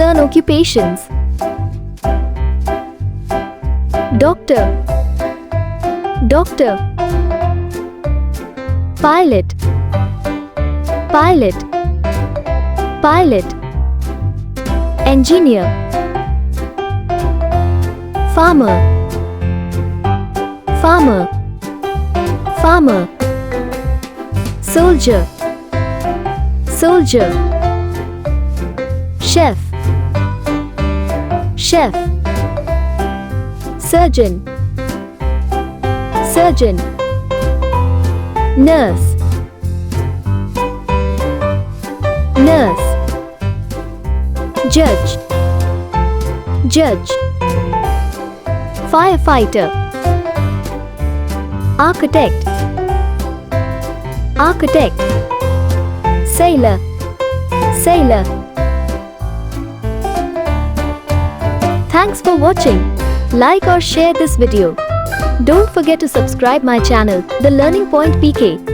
learn occupations. Doctor, doctor. Pilot, pilot, pilot. Engineer, farmer, farmer, farmer. Soldier, soldier. Chef, chef. Surgeon, surgeon. Nurse, nurse. Judge, judge. Firefighter, architect, architect. Sailor, sailor. Thanks for watching. Like or share this video. Don't forget to subscribe my channel, The Learning Point PK.